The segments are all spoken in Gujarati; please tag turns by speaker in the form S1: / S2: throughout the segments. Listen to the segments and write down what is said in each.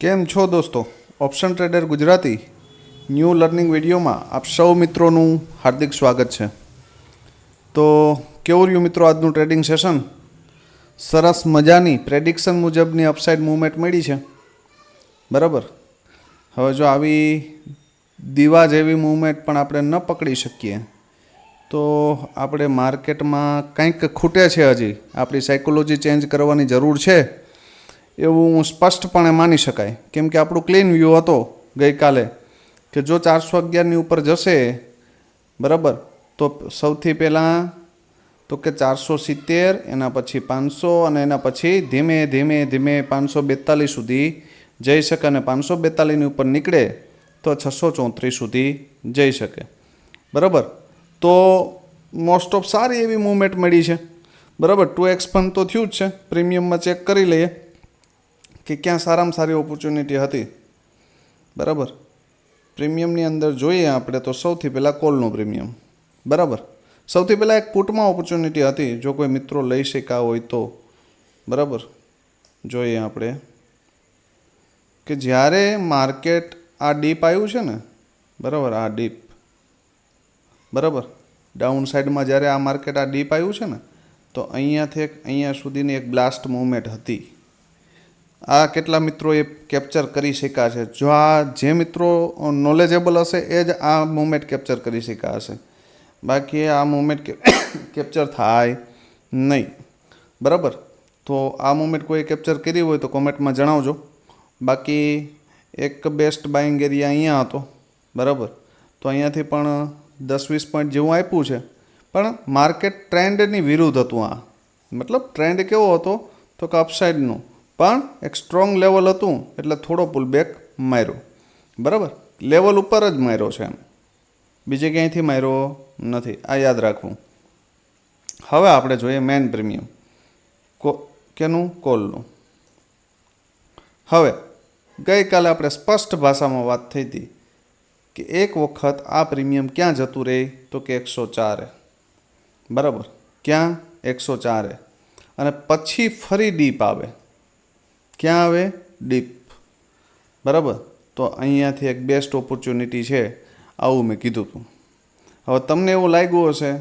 S1: કેમ છો દોસ્તો? Option trader Gujarati new learning વિડીયોમાં આપ સૌ મિત્રોનું હાર્દિક સ્વાગત છે. તો કેવું રહ્યું મિત્રો આજનું ટ્રેડિંગ સેશન? સરસ મજાની પ્રેડિક્શન મુજબની અપસાઇડ મૂવમેન્ટ મળી છે, બરાબર. હવે જો આવી દીવા જેવી મૂવમેન્ટ પણ આપણે ન પકડી શકીએ તો આપણે માર્કેટમાં કંઈક ખૂટે છે. હજી આપણી સાયકોલોજી ચેન્જ કરવાની જરૂર છે એવું સ્પષ્ટપણે માની શકાય. કેમ કે આપણું ક્લીન વ્યૂ હતો ગઈકાલે કે જો 411ની ઉપર જશે, બરાબર, તો સૌથી પહેલાં તો કે 470, એના પછી 500 અને એના પછી ધીમે ધીમે ધીમે 542 સુધી જઈ શકે અને 542ની ઉપર નીકળે તો 634 સુધી જઈ શકે, બરાબર. તો મોસ્ટ ઓફ સારી એવી મૂવમેન્ટ મળી છે, બરાબર. 2x ફંડ તો થયું જ છે. પ્રીમિયમમાં ચેક કરી લઈએ કે ક્યાં સારામાં સારી ઓપોર્ચ્યુનિટી હતી, બરાબર. પ્રીમિયમની અંદર જોઈએ આપણે તો સૌથી પહેલાં કોલનું પ્રીમિયમ, બરાબર. સૌથી પહેલાં એક પુટમાં ઓપોર્ચ્યુનિટી હતી, જો કોઈ મિત્રો લઈ શક્યા હોય તો, બરાબર. જોઈએ આપણે કે જ્યારે માર્કેટ આ ડીપ આવ્યું છે ને, બરાબર, આ ડીપ, બરાબર, ડાઉન સાઈડમાં જ્યારે આ માર્કેટ આ ડીપ આવ્યું છે ને, તો અહીંયાથી અહીંયા સુધીની એક બ્લાસ્ટ મૂવમેન્ટ હતી. આ કેટલા મિત્રોએ કેપ્ચર કરી શક્યા છે? જો આ જે મિત્રો નોલેજેબલ હશે એ જ આ મૂવમેન્ટ કેપ્ચર કરી શક્યા હશે, બાકી આ મૂવમેન્ટ કેપ્ચર થાય નહીં, બરાબર. તો આ મૂવમેન્ટ કોઈ કેપ્ચર કરી હોય તો કોમેન્ટમાં જણાવજો. બાકી એક બેસ્ટ બાઇંગ એરિયા અહીંયા હતો, બરાબર. તો અહીંયાથી પણ 10-20 પોઈન્ટ જેવું આપ્યું છે, પણ માર્કેટ ટ્રેન્ડની વિરુદ્ધ હતું. આ મતલબ ટ્રેન્ડ કેવો હતો તો કે અપસાઇડનું, પણ એક સ્ટ્રોંગ લેવલ હતું એટલે થોડો પુલબેક માર્યો, બરાબર. લેવલ ઉપર જ માર્યો છે એમ, બીજે ક્યાંયથી માર્યો નથી, આ યાદ રાખવું. હવે આપણે જોઈએ મેન પ્રીમિયમ કેનું? કોલનું. હવે ગઈકાલે આપણે સ્પષ્ટ ભાષામાં વાત થઈ હતી કે એક વખત આ પ્રીમિયમ ક્યાં જતું રહે તો કે 104, બરાબર. ક્યાં? 104, અને પછી ફરી ડીપ આવે. ક્યાં આવે? ડીપ, બરાબર. તો અહીંયાથી એક બેસ્ટ ઓપોર્ચ્યુનિટી છે, આવું મેં કીધું હતું. હવે તમને એવું લાગ્યું હશે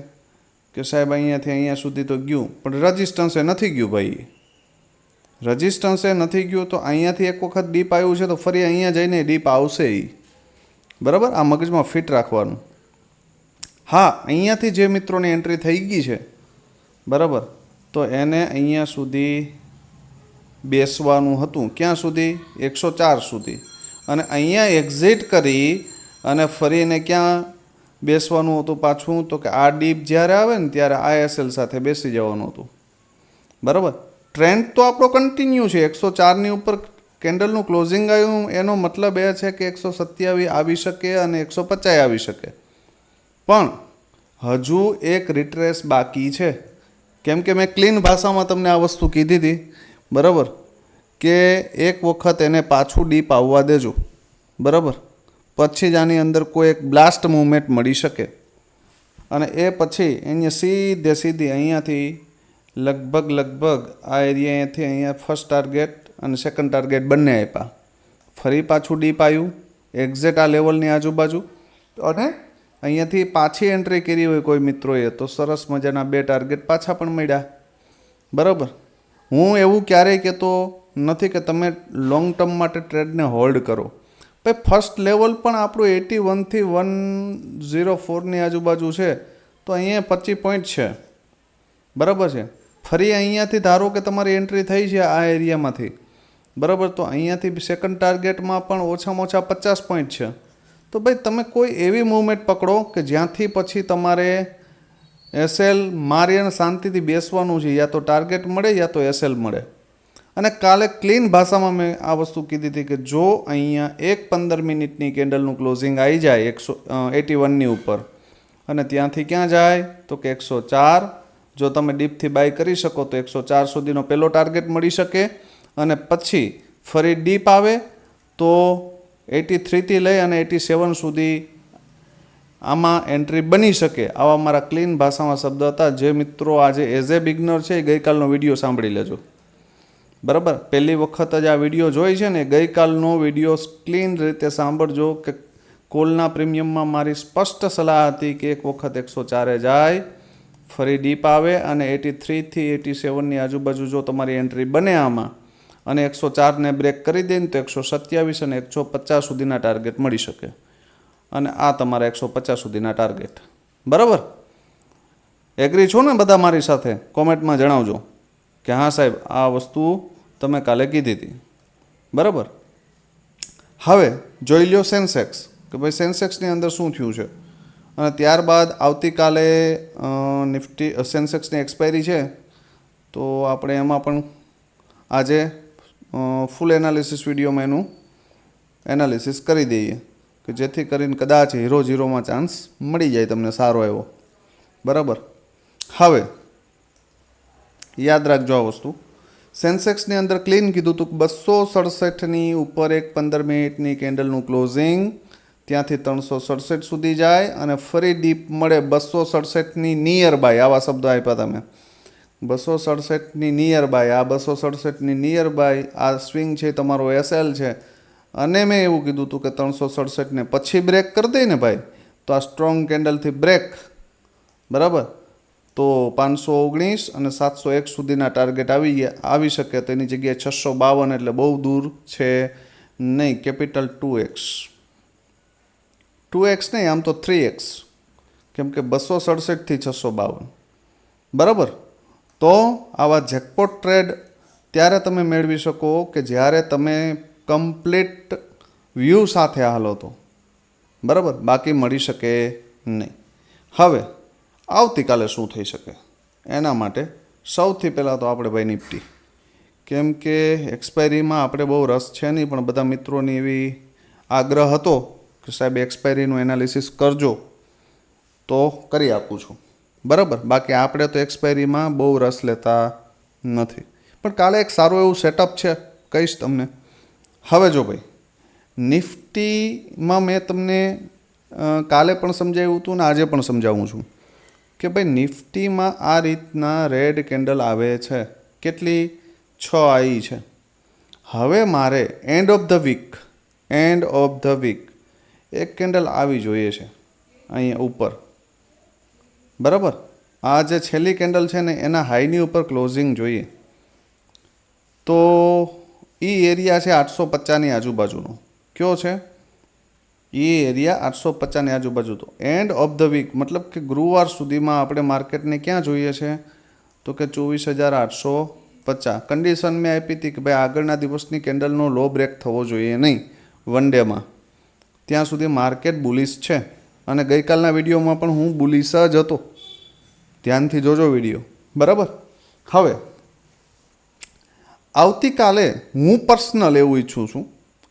S1: કે સાહેબ અહીંયાથી અહીંયા સુધી તો ગયું, પણ રજિસ્ટન્સે નથી ગયું ભાઈ. રજિસ્ટન્સે નથી ગયું તો અહીંયાથી એક વખત ડીપ આવ્યું છે તો ફરી અહીંયા જઈને ડીપ આવશે, બરાબર. આ મગજમાં ફિટ રાખવાનું. હા, અહીંયાથી જે મિત્રોની એન્ટ્રી થઈ ગઈ છે, બરાબર, તો એને અહીંયા સુધી બેસવાનું હતું. ક્યાં સુધી? 104 સુધી. અને અહીંયા એક્ઝિટ કરી અને ફરીને ક્યાં બેસવાનું હતું પાછું? તો કે આ ડીપ જ્યારે આવે ને ત્યારે ISL સાથે બેસી જવાનું હતું, બરાબર. ટ્રેન્ડ તો આપણો કન્ટિન્યુ છે. 104ની ઉપર કેન્ડલનું ક્લોઝિંગ આવ્યું એનો મતલબ એ છે કે 127 આવી શકે અને 150 આવી શકે, પણ હજુ એક રિટ્રેસ બાકી છે. કેમ કે મેં ક્લીન ભાષામાં તમને આ વસ્તુ કીધી હતી, બરાબર, કે એક વખત એને પાછું ડીપ આવવા દેજો, બરાબર, પછી જ આની અંદર કોઈ એક બ્લાસ્ટ મૂવમેન્ટ મળી શકે. અને એ પછી એને સીધી અહીંયાથી લગભગ આ એરિયાથી અહીંયા ફર્સ્ટ ટાર્ગેટ અને સેકન્ડ ટાર્ગેટ બંને આપ્યા. ફરી પાછું ડીપ આવ્યું એક્ઝેક્ટ આ લેવલની આજુબાજુ, અને અહીંયાથી પાછી એન્ટ્રી કરી હોય કોઈ મિત્રોએ તો સરસ મજાના 2 ટાર્ગેટ પાછા પણ મળ્યા, બરાબર. હું એવું ક્યારેય કહેતો નથી કે તમે લોંગ ટર્મ માટે ટ્રેડને હોલ્ડ કરો. ભાઈ ફર્સ્ટ લેવલ પણ આપણું 81થી 104ની આજુબાજુ છે, તો અહીંયા 25 પોઈન્ટ છે, બરાબર છે. ફરી અહીંયાથી ધારો કે તમારી એન્ટ્રી થઈ છે આ એરિયામાંથી, બરાબર, તો અહીંયાથી સેકન્ડ ટાર્ગેટમાં પણ ઓછામાં ઓછા 50 પોઈન્ટ છે. તો ભાઈ તમે કોઈ એવી મૂવમેન્ટ પકડો કે જ્યાંથી પછી તમારે SL મારી અને શાંતિથી બેસવાનું છે. યા તો ટાર્ગેટ મળે યા તો SL મળે. અને કાલે ક્લીન ભાષામાં મેં આ વસ્તુ કીધી હતી કે જો અહીંયા એક 15 મિનિટની કેન્ડલનું ક્લોઝિંગ આવી જાય 181ની ઉપર અને ત્યાંથી ક્યાં જાય તો કે 104, જો તમે ડીપથી બાય કરી શકો તો 104 સુધીનો પહેલો ટાર્ગેટ મળી શકે. અને પછી ફરી ડીપ આવે તો 83થી લઈ અને 87 સુધી આમાં એન્ટ્રી બની શકે. આવા મારા ક્લીન ભાષામાં શબ્દ હતા. જે મિત્રો આજે એઝ એ બિગનર છે એ ગઈકાલનો વિડીયો સાંભળી લેજો, બરાબર, પહેલી વખત જ આ વિડીયો જોઈ છે ને, ગઈકાલનો વિડીયો ક્લીન રીતે સાંભળજો કે કોલના પ્રીમિયમમાં મારી સ્પષ્ટ સલાહ હતી કે એક વખત 104 જાય, ફરી ડીપ આવે અને 83 થી 87ની આજુબાજુ જો તમારી એન્ટ્રી બને આમાં અને 104ને બ્રેક કરી દે ને તો 127 અને 150 સુધીના ટાર્ગેટ મળી શકે. અને આ તમારા 150 સુધીના ટાર્ગેટ. બરાબર, એગ્રી છો ને બધા મારી સાથે? કોમેન્ટમાં જણાવજો કે હા સાહેબ આ વસ્તુ તમે કાલે કીધી હતી. બરાબર, હવે જોઈ લ્યો સેન્સેક્સ કે ભાઈ સેન્સેક્સની અંદર શું થયું છે. અને ત્યારબાદ આવતીકાલે નિફ્ટી સેન્સેક્સની એક્સપાયરી છે, તો આપણે એમાં પણ આજે ફૂલ એનાલિસિસ વિડીયોમાં એનું એનાલિસિસ કરી દઈએ કે જેથી કરીને કદાચ 0-0માં ચાન્સ મળી જાય તમને સારો એવો. બરાબર, હવે યાદ રાખજો આ વસ્તુ. સેન્સેક્સની અંદર ક્લીન કીધું હતું 267ની ઉપર એક 15 મિનિટની કેન્ડલનું ક્લોઝિંગ, ત્યાંથી 367 સુધી જાય અને ફરી ડીપ મળે 267ની નિયર બાય. આવા શબ્દો આપ્યા તમે, 267ની નિયર બાય. આ 267ની નિયર બાય આ સ્વિંગ છે તમારો SL છે. અને મેં એવું કીધું હતું કે 367ને પછી બ્રેક કરી દે ને ભાઈ તો આ સ્ટ્રોંગ કેન્ડલથી બ્રેક. બરાબર, તો 519 અને 701 સુધીના ટાર્ગેટ આવી શકે. તેની જગ્યાએ 652 એટલે બહુ દૂર છે નહીં. કેપિટલ 2x નહીં, આમ તો 3x, કેમ કે 267થી 652. બરાબર, તો આવા જેકપોટ ટ્રેડ ત્યારે તમે મેળવી શકો કે જ્યારે તમે કમ્પ્લીટ વ્યૂ સાથે હાલો તો. બરાબર, બાકી મળી શકે નહીં. હવે આવતીકાલે શું થઈ શકે એના માટે સૌથી પહેલાં તો આપણે ભાઈ નિફ્ટી, કેમ કે એક્સપાયરીમાં આપણે બહુ રસ છે નહીં, પણ બધા મિત્રોની એવી આગ્રહ હતો કે સાહેબ એક્સપાયરીનું એનાલિસિસ કરજો તો કરી આપું છું. બરાબર, બાકી આપણે તો એક્સપાયરીમાં બહુ રસ લેતા નથી, પણ કાલે એક સારું એવું સેટઅપ છે, કહીશ તમને. હવે જો ભાઈ નિફ્ટીમાં મેં તમને કાલે પણ સમજાવ્યું હતું ને આજે પણ સમજાવું છું કે ભાઈ નિફ્ટીમાં આ રીતના રેડ કેન્ડલ આવે છે. કેટલી? 6 આવી છે. હવે મારે એન્ડ ઓફ ધ વીક એક કેન્ડલ આવી જોઈએ છે અહીંયા ઉપર. બરાબર, આ જે છેલ્લી કેન્ડલ છે ને એના હાઈની ઉપર ક્લોઝિંગ જોઈએ. તો એ એરિયા છે 850ની આજુબાજુનો. કયો છે એ એરિયા? 850ની આજુબાજુ. તો એન્ડ ઓફ ધ વીક મતલબ કે ગુરુવાર સુધીમાં આપણે માર્કેટને ક્યાં જોઈએ છે તો કે 24,850. કન્ડિશન મેં આપી હતી કે ભાઈ આગળના દિવસની કેન્ડલનો લો બ્રેક થવો જોઈએ નહીં વન ડેમાં. ત્યાં સુધી માર્કેટ બુલિશ છે અને ગઈકાલના વિડીયોમાં પણ હું બુલિશ જ હતો. ધ્યાનથી જોજો વિડીયો. બરાબર, હવે આવતીકાલે હું પર્સનલ એવું ઈચ્છું છું,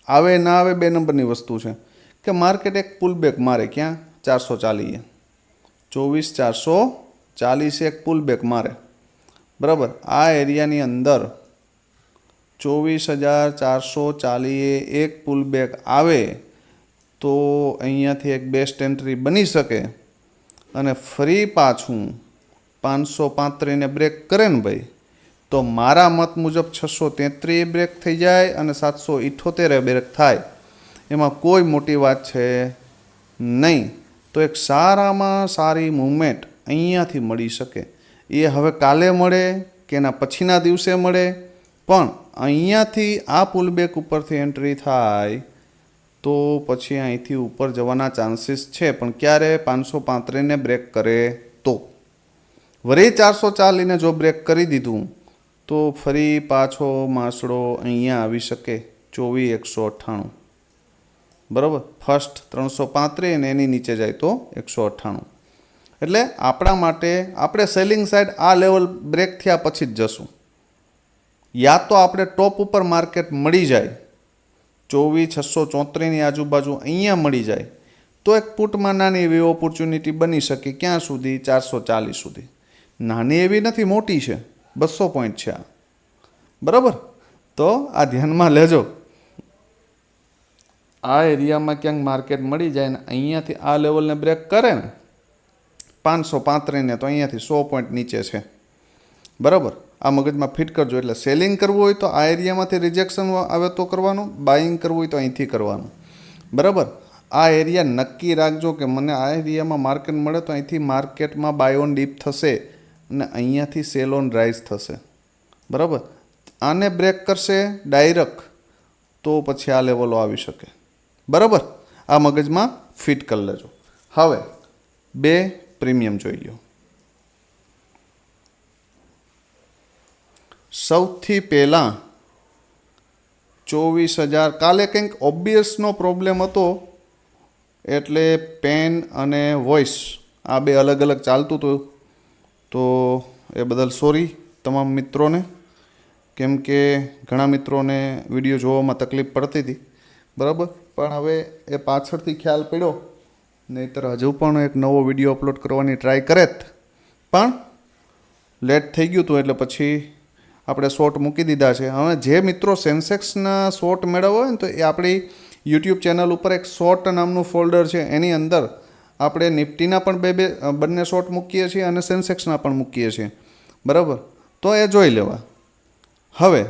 S1: આવે ના આવે 2 નંબરની વસ્તુ છે, કે માર્કેટ એક પુલબેક મારે. ક્યાં? 440. 24,440 એક પુલબેક મારે. બરાબર, આ એરિયાની અંદર 24,440 એક પુલબેક આવે તો અહીંયાથી એક બેસ્ટ એન્ટ્રી બની શકે. અને ફરી પાછું 535ને બ્રેક કરે ને ભાઈ તો મારા મત મુજબ 633 બ્રેક થઈ જાય અને 778 બ્રેક થાય. એમાં કોઈ મોટી વાત છે નહીં. તો એક સારામાં સારી મૂવમેન્ટ અહીંયાથી મળી શકે. એ હવે કાલે મળે કે એના પછીના દિવસે મળે, પણ અહીંયાથી આ પુલબેક ઉપરથી એન્ટ્રી થાય તો પછી અહીંથી ઉપર જવાના ચાન્સીસ છે. પણ ક્યારે? 535ને બ્રેક કરે તો. વળી 440ને જો બ્રેક કરી દીધું તો ફરી પાછો માસડો અહીંયા આવી શકે 24,198. બરાબર, ફર્સ્ટ 335 અને એની નીચે જાય તો 198. એટલે આપણા માટે આપણે સેલિંગ સાઈડ આ લેવલ બ્રેક થયા પછી જ જશું. યા તો આપણે ટોપ ઉપર માર્કેટ મળી જાય 24,634ની આજુબાજુ અહીંયા મળી જાય તો એક પુટમાં નાની એવી ઓપોર્ચ્યુનિટી બની શકે. ક્યાં સુધી? 440 સુધી. નાની એવી નથી, મોટી છે. 200 પોઈન્ટ છે આ. બરાબર, તો આ ધ્યાનમાં લેજો. આ એરિયામાં ક્યાંક માર્કેટ મળી જાય ને અહીંયાથી આ લેવલને બ્રેક કરે ને 535ને તો અહીંયાથી 100 પોઈન્ટ નીચે છે. બરાબર, આ મગજમાં ફિટ કરજો. એટલે સેલિંગ કરવું હોય તો આ એરિયામાંથી રિજેક્શન આવે તો કરવાનું, બાઇંગ કરવું હોય તો અહીંથી કરવાનું. બરાબર, આ એરિયા નક્કી રાખજો કે મને આ એરિયામાં માર્કેટ મળે તો અહીંથી માર્કેટમાં બાય ઓન ડીપ થશે અને અહીંયાથી સેલ ઓન રાઇઝ થશે. બરાબર, આને બ્રેક કરશે ડાયરેક્ટ તો પછી આ લેવલો આવી શકે. બરાબર, આ મગજમાં ફિટ કરી લેજો. હવે બે પ્રીમિયમ જોઈ લો. સૌથી પહેલાં 24,000. કાલે કંઈક ઓબ્વિયસનો પ્રોબ્લેમ હતો એટલે પેન અને વોઇસ આ બે અલગ અલગ ચાલતું હતું, તો એ બદલ સોરી તમામ મિત્રોને, કેમ કે ઘણા મિત્રોને વિડીયો જોવામાં તકલીફ પડતી હતી. બરાબર, પણ હવે એ પાછળથી ખ્યાલ પડ્યો, નહીંતર હજુ પણ એક નવો વિડીયો અપલોડ કરવાની ટ્રાય કરેત, પણ લેટ થઈ ગયું હતું એટલે પછી આપણે શોર્ટ મૂકી દીધા છે. હવે જે મિત્રો સેન્સેક્સના શોર્ટ મેળવવા હોય ને તો એ આપણી યુટ્યુબ ચેનલ ઉપર એક શોર્ટ નામનું ફોલ્ડર છે, એની અંદર આપણે નિફ્ટીના પણ બંને શોર્ટ મૂકીએ છીએ અને સેન્સેક્સના પણ મૂકીએ છીએ. બરાબર, તો એ જોઈ લેવા. હવે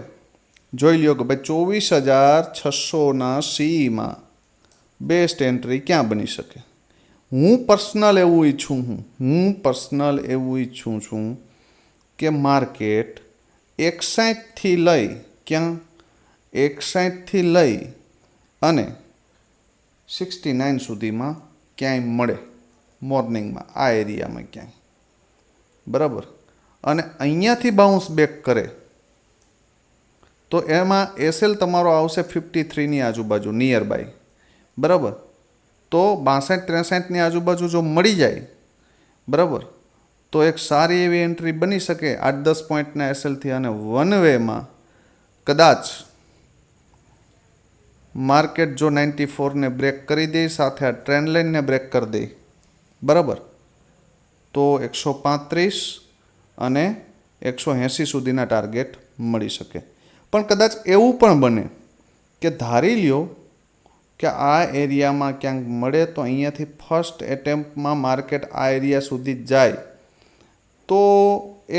S1: જોઈ લ્યો કે ભાઈ 24,600ના સીમાં બેસ્ટ એન્ટ્રી ક્યાં બની શકે. હું પર્સનલ એવું ઈચ્છું છું કે માર્કેટ 61થી લઈ ક્યાં 61થી લઈ અને 69 સુધીમાં ક્યાંય મળે મોર્નિંગમાં આ એરિયામાં ક્યાંય. બરાબર, અને અહીંયાથી બાઉન્સ બેક કરે તો એમાં એસએલ તમારો આવશે 53ની આજુબાજુ નિયર બાય. બરાબર, તો 62-63ની આજુબાજુ જો મળી જાય, બરાબર, તો એક સારી એવી એન્ટ્રી બની શકે 8-10 પોઈન્ટના એસએલથી. અને વન વેમાં કદાચ માર્કેટ જો 94ને બ્રેક કરી દે, સાથે આ ટ્રેન્ડ લાઇનને બ્રેક કરી દે, બરાબર, તો 135 અને 180 સુધીના ટાર્ગેટ મળી શકે. પણ કદાચ એવું પણ બને કે ધારી લ્યો કે આ એરિયામાં ક્યાંક મળે તો અહીંયાથી ફર્સ્ટ એટેમ્પ્ટમાં માર્કેટ આ એરિયા સુધી જાય તો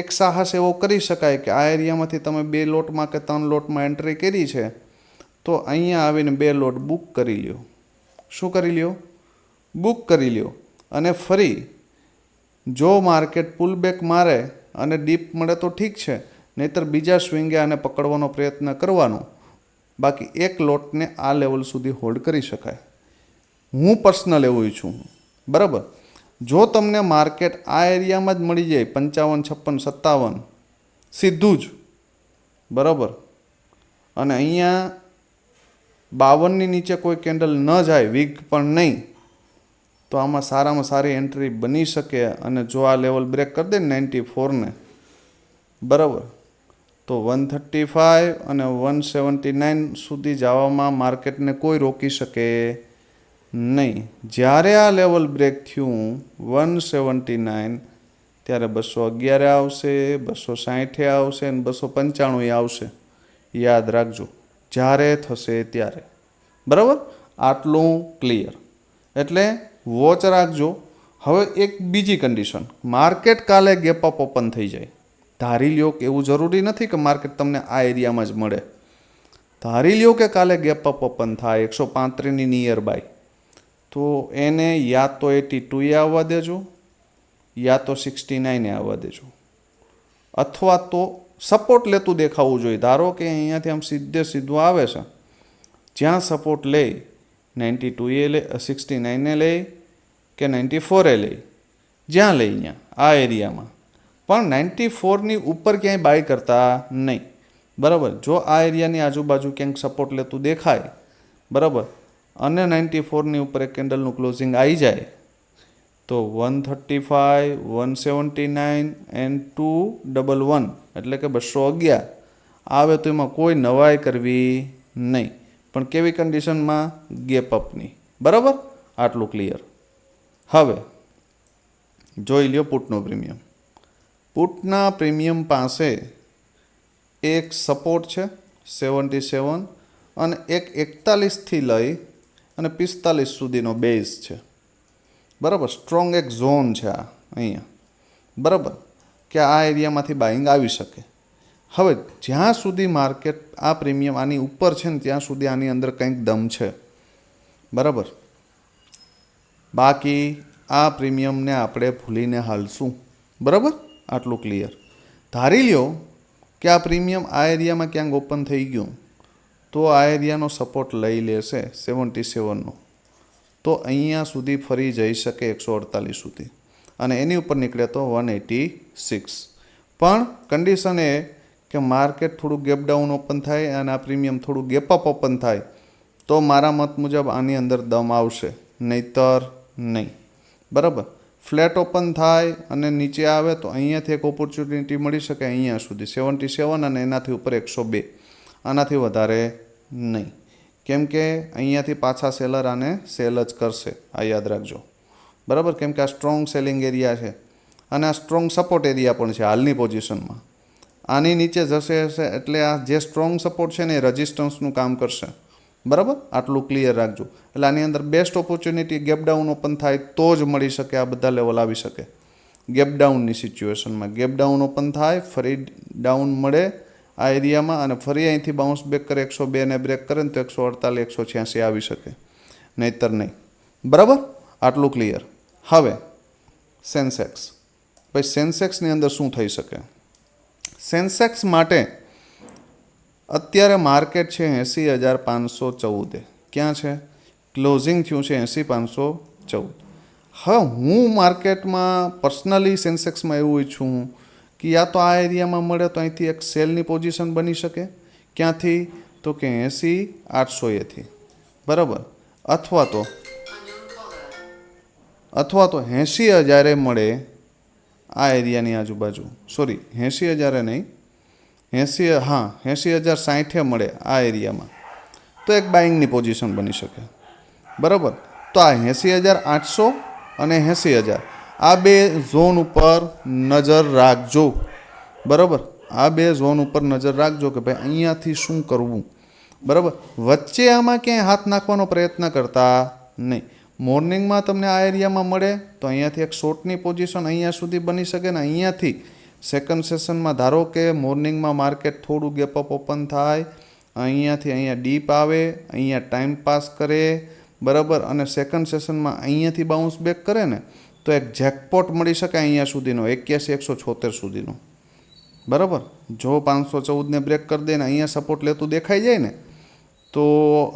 S1: એક સાહસ એવો કરી શકાય કે આ એરિયામાંથી તમે 2 લોટમાં કે 3 લોટમાં એન્ટ્રી કરી છે તો અહીંયા આવીને 2 લોટ બુક કરી લ્યો. શું કરી લ્યો? બુક કરી લ્યો. અને ફરી જો માર્કેટ પુલબેક મારે અને ડીપ મળે તો ઠીક છે, નહીંતર બીજા સ્વિંગે આને પકડવાનો પ્રયત્ન કરવાનો. બાકી એક લોટને આ લેવલ સુધી હોલ્ડ કરી શકાય. હું પર્સનલ એવું ઈચ્છું. બરાબર, જો તમને માર્કેટ આ એરિયામાં જ મળી જાય 55, 56, 57 સીધું જ, બરાબર, અને અહીંયા 52ની નીચે કોઈ કેન્ડલ ન જાય, વીક પણ નહીં, તો આમાં સારામાં સારી એન્ટ્રી બની શકે. અને જો આ લેવલ બ્રેક કરી દે ને 94ને, બરાબર, તો 135 અને 179 સુધી જવામાં માર્કેટને કોઈ રોકી શકે નહીં. જ્યારે આ લેવલ બ્રેક થયું 179 ત્યારે 211 આવશે, 260 આવશે અને 295 આવશે. યાદ રાખજો, જ્યારે થશે ત્યારે. બરાબર, આટલું ક્લિયર. એટલે વોચ રાખજો. હવે એક બીજી કન્ડિશન, માર્કેટ કાલે ગેપ અપ ઓપન થઈ જાય. ધારી લ્યો કે એવું જરૂરી નથી કે માર્કેટ તમને આ એરિયામાં જ મળે. ધારી લ્યો કે કાલે ગેપ અપ ઓપન થાય 135ની નિયર બાય, તો એને યા તો 82એ આવવા દેજો, યા તો 69એ આવવા દેજો, અથવા તો સપોર્ટ લેતું દેખાવું જોઈએ. ધારો કે અહીંયાથી આમ સીધું આવે છે, જ્યાં સપોર્ટ લે 92એ લે, 69એ લે કે 94એ લે, જ્યાં લે અહીંયા આ એરિયામાં, પણ 94ની ઉપર ક્યાંય બાય કરતા નહીં. બરાબર, જો આ એરિયાની આજુબાજુ ક્યાંક સપોર્ટ લેતું દેખાય, બરાબર, અને 94ની ઉપર એક કેન્ડલનું ક્લોઝિંગ આવી જાય તો 135, 179 એન્ડ 211 એટલે કે 211 આવે તો એમાં કોઈ નવાઈ કરવી નહીં. પણ કેવી કન્ડિશનમાં? ગેપ અપની. બરાબર, આટલું ક્લિયર. હવે જોઈ લ્યો પુટનો પ્રીમિયમ. પુટના પ્રીમિયમ પાસે એક સપોર્ટ છે 77 અને એક 41થી લઈ અને 45 સુધીનો બેઝ છે. બરાબર, સ્ટ્રોંગ એક ઝોન છે આ અહીંયા. બરાબર, કે આ એરિયામાંથી બાઇંગ આવી શકે. હવે જ્યાં સુધી માર્કેટ આ પ્રીમિયમ આની ઉપર છે ને ત્યાં સુધી આની અંદર કંઈક દમ છે, બરાબર. બાકી આ પ્રીમિયમને આપણે ભૂલીને હાલશું, બરાબર. આટલું ક્લિયર. ધારી લ્યો કે આ પ્રીમિયમ આ એરિયામાં ક્યાંક ઓપન થઈ ગયું તો આ એરિયાનો સપોર્ટ લઈ લેશે 77નો, તો અહીંયા સુધી ફરી જઈ શકે 148 સુધી, અને એની ઉપર નીકળે તો 186. પણ કન્ડિશન એ કે માર્કેટ થોડું ગેપ ડાઉન ઓપન થાય અને આ પ્રીમિયમ થોડું ગેપ અપ ઓપન થાય તો મારા મત મુજબ આની અંદર દમ આવશે, નહીતર નહીં, બરાબર. ફ્લેટ ઓપન થાય અને નીચે આવે તો અહીંયાથી એક ઓપોર્ચ્યુનિટી મળી શકે અહીંયા સુધી 77 અને એનાથી ઉપર 102, આનાથી વધારે નહીં. કેમ કે અહીંયાથી પાછા સેલર આને સેલ જ કરશે, આ યાદ રાખજો, બરાબર. કેમ કે આ સ્ટ્રોંગ સેલિંગ એરિયા છે અને આ સ્ટ્રોંગ સપોર્ટ એરિયા પણ છે હાલની પોઝિશનમાં. આની નીચે જશે એટલે આ જે સ્ટ્રોંગ સપોર્ટ છે ને એ રેઝિસ્ટન્સનું કામ કરશે, બરાબર. આટલું ક્લિયર રાખજો. એટલે આની અંદર best opportunity gap down open થાય તો જ મળી શકે, આ બધા લેવલ આવી શકે ગેપ ડાઉનની સિચ્યુએશનમાં. ગેપ ડાઉન ઓપન થાય, ફરી ડાઉન મળે આ એરિયામાં અને ફરી અહીંથી બાઉન્સ બેક કરે 102 ને બ્રેક કરે ને તો 148 186 આવી શકે, નહીતર નહીં, બરાબર. આટલું ક્લિયર. હવે સેન્સેક્સ. ભાઈ સેન્સેક્સની અંદર શું થઈ શકે? સેન્સેક્સ માટે અત્યારે માર્કેટ છે 80,514. ક્યાં છે? ક્લોઝિંગ થયું છે 80,514. હવે હું માર્કેટમાં પર્સનલી સેન્સેક્સમાં એવું ઈચ્છું કે યા તો આ એરિયામાં મળે તો અહીંથી એક સેલની પોઝિશન બની શકે. ક્યાંથી? તો કે 80,800એથી, બરાબર. અથવા તો 80,000 મળે આ એરિયાની આજુબાજુ, સોરી 80,000 નહીં, 80,060 મળે આ એરિયામાં તો એક બાઇંગની પોઝિશન બની શકે, બરાબર. તો આ 80,800 અને 80,000 આ બે ઝોન ઉપર નજર રાખજો, બરાબર. આ બે ઝોન ઉપર નજર રાખજો કે ભાઈ અહીંયાથી શું કરવું, બરાબર. વચ્ચે આમાં ક્યાંય હાથ નાખવાનો પ્રયત્ન કરતા નહીં. મોર્નિંગમાં તમને આ એરિયામાં મળે તો અહીંયાથી એક શોર્ટની પોઝિશન અહીંયા સુધી બની શકે ને અહીંયાથી સેકન્ડ સેશનમાં ધારો કે મોર્નિંગમાં માર્કેટ થોડું ગેપ અપ ઓપન થાય, અહીંયાથી અહીંયા ડીપ આવે, અહીંયા ટાઈમ પાસ કરે, બરાબર. અને સેકન્ડ સેશનમાં અહીંયાથી બાઉન્સ બેક કરે ને તો એક જેકપોટ મળી શકે અહીંયા સુધીનો 81,176 સુધીનો, બરાબર. જો 514ને બ્રેક કરી દે ને અહીંયા સપોર્ટ લેતું દેખાઈ જાય ને તો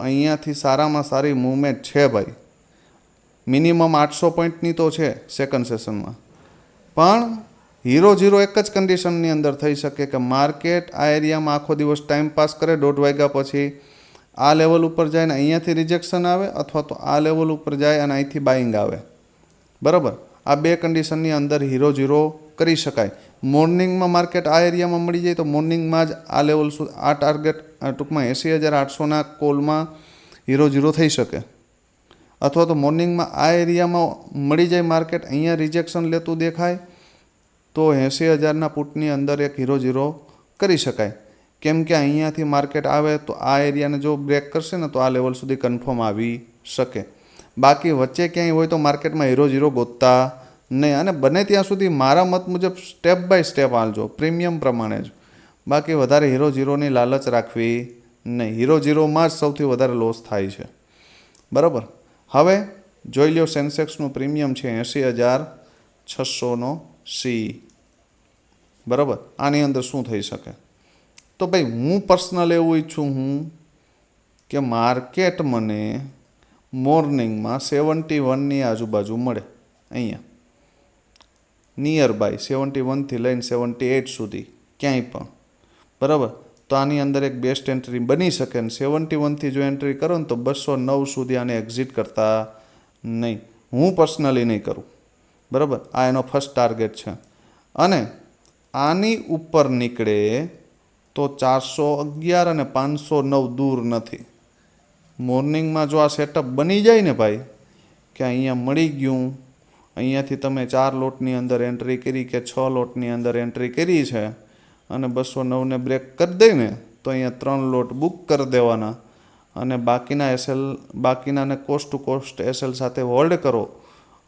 S1: અહીંયાથી સારામાં સારી મૂવમેન્ટ છે ભાઈ. મિનિમમ 800 પોઈન્ટની તો છે સેકન્ડ સેશનમાં. પણ 0-0 એક જ કન્ડિશનની અંદર થઈ શકે કે માર્કેટ આ એરિયામાં આખો દિવસ ટાઈમ પાસ કરે, 1:30 વાગ્યા પછી આ લેવલ ઉપર જાય ને અહીંયાથી રિજેક્શન આવે, અથવા તો આ લેવલ ઉપર જાય અને અહીંથી બાઇંગ આવે, બરાબર. આ બે કન્ડિશનની અંદર 0-0 કરી શકાય. મોર્નિંગમાં માર્કેટ આ એરિયામાં મળી જાય તો મોર્નિંગમાં જ આ લેવલ સુધી આ ટાર્ગેટ ટૂંકમાં 80,800ના કોલમાં 0-0 થઈ શકે. અથવા તો મોર્નિંગમાં આ એરિયામાં મળી જાય માર્કેટ, અહીંયા રિજેક્શન લેતું દેખાય તો 80,000ના પુટની અંદર એક 0-0 કરી શકાય. કેમ કે અહીંયાથી માર્કેટ આવે તો આ એરિયાને જો બ્રેક કરશે ને તો આ લેવલ સુધી કન્ફર્મ આવી શકે. બાકી વચ્ચે ક્યાંય હોય તો માર્કેટમાં 0-0 ગોતતા નહીં. અને બને ત્યાં સુધી મારા મત મુજબ સ્ટેપ બાય સ્ટેપ હાલજો, પ્રીમિયમ પ્રમાણે જ. બાકી વધારે 0-0ની લાલચ રાખવી નહીં. 0-0માં જ સૌથી વધારે લોસ થાય છે, બરાબર. હવે જોઈ લો સેન્સેક્સનું પ્રીમિયમ છે 80,600નો સી, બરાબર. આની અંદર શું થઈ શકે? તો ભાઈ હું પર્સનલ એવું ઈચ્છું કે માર્કેટ મને મોર્નિંગમાં 71ની આજુબાજુ મળે, અહીંયા નિયર બાય 71થી લઈને 78 સુધી ક્યાંય પણ, બરાબર. તો આની અંદર એક બેસ્ટ એન્ટ્રી બની શકે ને 71થી જો એન્ટ્રી કરો ને તો 209 સુધી આને એક્ઝિટ કરતા નહીં. હું પર્સનલી નહીં કરું, બરાબર. આ એનો ફર્સ્ટ ટાર્ગેટ છે. અને આની ઉપર નીકળે તો 411 અને 509 દૂર નથી. મોર્નિંગમાં જો આ સેટઅપ બની જાય ને ભાઈ કે અહીંયા મળી ગયું, અહીંયાથી તમે 4 લોટની અંદર એન્ટ્રી કરી કે 6 લોટની અંદર એન્ટ્રી કરી છે અને 209ને બ્રેક કરી દે ને તો અહીંયા 3 લોટ બુક કરી દેવાના અને બાકીનાને કોસ્ટ ટુ કોસ્ટ એસએલ સાથે હોલ્ડ કરો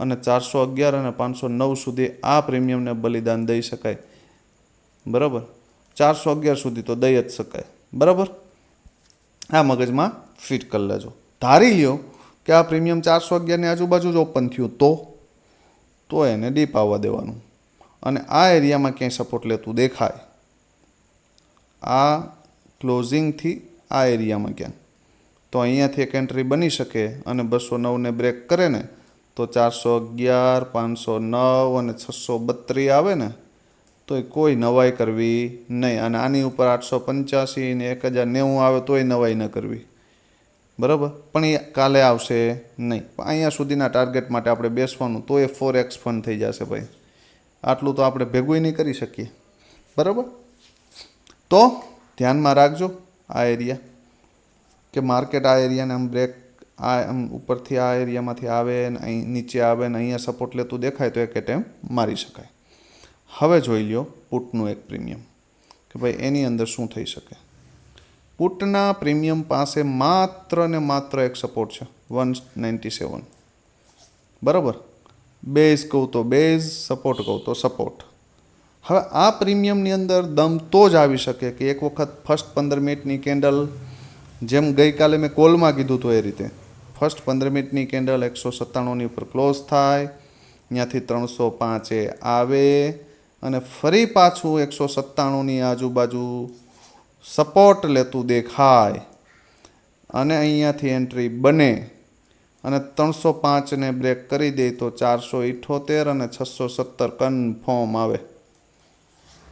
S1: અને 411 અને 509 સુધી આ પ્રીમિયમને બલિદાન દઈ શકાય. બરાબર, 411 સુધી તો દઈ જ શકાય. બરાબર, આ મગજમાં ફિટ કરી લેજો. ધારી લ્યો કે આ પ્રીમિયમ 411ની આજુબાજુ જ ઓપન થયું તો એને ડીપ આવવા દેવાનું અને આ એરિયામાં ક્યાંય સપોર્ટ લેતું દેખાય, આ ક્લોઝિંગથી આ એરિયામાં ક્યાંક, તો અહીંયાથી એક એન્ટ્રી બની શકે અને 209ને બ્રેક કરે ને તો 411, 509 અને 632 આવે ને તો એ કોઈ નવાઈ કરવી નહીં. અને આની ઉપર 885 ને 1090 આવે તોય નવાઈ ન કરવી. બરાબર, પણ એ કાલે આવશે નહીં. અહીંયા સુધીના ટાર્ગેટ માટે આપણે બેસવાનું તો એ 4x ફંડ થઈ જશે ભાઈ. આટલું તો આપણે ભેગું નહીં કરી શકીએ. બરાબર, તો ધ્યાનમાં રાખજો આ એરિયા, કે માર્કેટ આ એરિયાને આમ બ્રેક આમ ઉપરથી આ એરિયામાંથી આવે ને અહીં નીચે આવે ને અહીંયા સપોર્ટ લેતું દેખાય તો એક એટેમ્પ મારી શકાય. હવે જોઈ લ્યો પુટનું એક પ્રીમિયમ કે ભાઈ એની અંદર શું થઈ શકે. પુટના પ્રીમિયમ પાસે માત્ર ને માત્ર એક સપોર્ટ છે 197. બરાબર, બેઝ કહું તો બેઝ, સપોર્ટ કહું તો સપોર્ટ. હવે આ પ્રીમિયમની અંદર દમ તો જ આવી શકે કે એક વખત ફર્સ્ટ 15 મિનિટની કેન્ડલ, જેમ ગઈકાલે મેં કોલમાં કીધું હતું એ રીતે, ફર્સ્ટ 15 મિનિટની કેન્ડલ 197ની ઉપર ક્લોઝ થાય, ત્યાંથી 305 આવે અને ફરી પાછું 197ની આજુબાજુ સપોર્ટ લેતું દેખાય અને અહીંયાથી એન્ટ્રી બને અને 305ને બ્રેક કરી દે તો 478 અને 670 કન્ફર્મ આવે.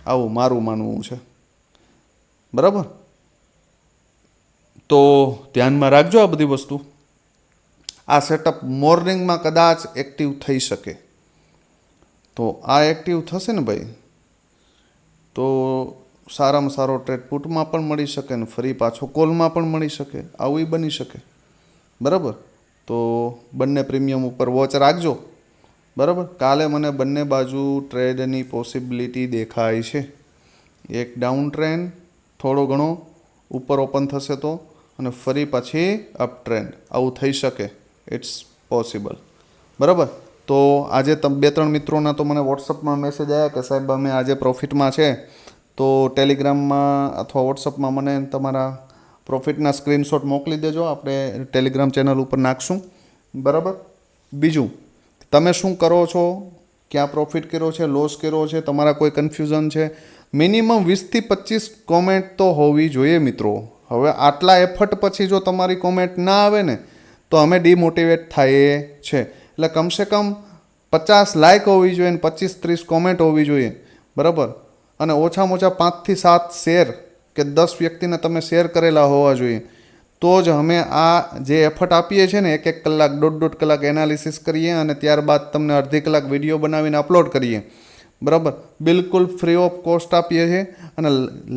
S1: આવું મારું માનવું છે. બરાબર, તો ધ્યાનમાં રાખજો આ બધી વસ્તુ. આ સેટઅપ મોર્નિંગમાં કદાચ એક્ટિવ થઈ શકે, તો આ એક્ટિવ થશે ને ભાઈ તો સારામાં સારો ટ્રેડ પુટમાં પણ મળી શકે ને ફરી પાછો કોલમાં પણ મળી શકે, આવું બની શકે. બરાબર, તો બંને પ્રીમિયમ ઉપર વોચ રાખજો. બરાબર, કાલે મને બંને બાજુ ટ્રેડની પોસિબિલિટી દેખાય છે. એક ડાઉન ટ્રેન્ડ થોડો ઘણો ઉપર ઓપન થશે તો, અને ફરી પછી અપ ટ્રેન્ડ, આવું થઈ શકે, ઇટ્સ પોસિબલ. બરાબર, તો આજે 2-3 મિત્રોના તો મને વોટ્સઅપમાં મેસેજ આવ્યા કે સાહેબ અમે આજે પ્રોફિટમાં છે, તો ટેલિગ્રામમાં અથવા વોટ્સઅપમાં મને તમારા પ્રોફિટના સ્ક્રીનશોટ મોકલી દેજો, આપણે ટેલિગ્રામ ચેનલ ઉપર નાખશું. બરાબર, બીજું તમે શું કરો છો, ક્યાં પ્રોફિટ કર્યો છે, લોસ કર્યો છે, તમારા કોઈ કન્ફ્યુઝન છે, મિનિમમ 20થી 25 કોમેન્ટ તો હોવી જોઈએ મિત્રો. હવે આટલા એફર્ટ પછી જો તમારી કોમેન્ટ ના આવે ને તો અમે ડિમોટિવેટ થઈએ છે. એટલે કમસે કમ 50 લાઇક હોવી જોઈએ ને 25-30 કોમેન્ટ હોવી જોઈએ. બરાબર, અને ઓછામાં ઓછા 5થી 7 શેર કે 10 વ્યક્તિને તમે શેર કરેલા હોવા જોઈએ. તો જ અમે આ જે એફર્ટ આપીએ છીએ ને 1-1 કલાક 1.5 કલાક એનાલિસિસ કરીએ અને ત્યારબાદ તમને અડધી કલાક વિડીયો બનાવીને અપલોડ કરીએ. બરાબર, બિલકુલ ફ્રી ઓફ કોસ્ટ આપીએ છીએ. અને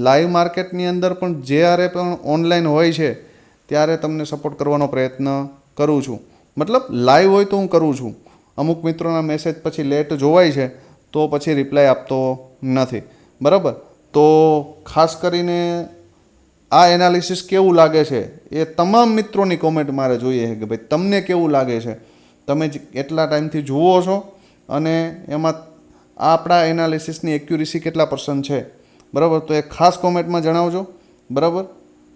S1: લાઈવ માર્કેટની અંદર પણ જ્યારે પણ ઓનલાઈન હોય છે ત્યારે તમને સપોર્ટ કરવાનો પ્રયત્ન કરું છું. મતલબ લાઈવ હોય તો હું કરું છું. અમુક મિત્રોના મેસેજ પછી લેટ જોવાય છે તો પછી રિપ્લાય આપતો નથી. બરાબર, તો ખાસ કરીને આ એનાલિસિસ કેવું લાગે છે એ તમામ મિત્રોની કોમેન્ટ મારે જોઈએ કે ભાઈ તમને કેવું લાગે છે, તમે એટલા ટાઈમથી જુઓ છો અને એમાં આપણા એનાલિસિસની એક્યુરેસી કેટલા % છે. બરાબર, તો એ ખાસ કોમેન્ટમાં જણાવજો. બરાબર,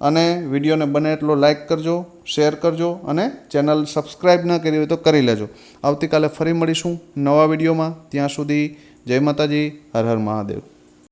S1: અને વિડીયોને બને એટલો લાઇક કરજો, શેર કરજો અને ચેનલ સબસ્ક્રાઈબ ન કરી હોય તો કરી લેજો. આવતીકાલે ફરી મળીશું નવા વિડીયોમાં. ત્યાં સુધી જય માતાજી, હર હર મહાદેવ.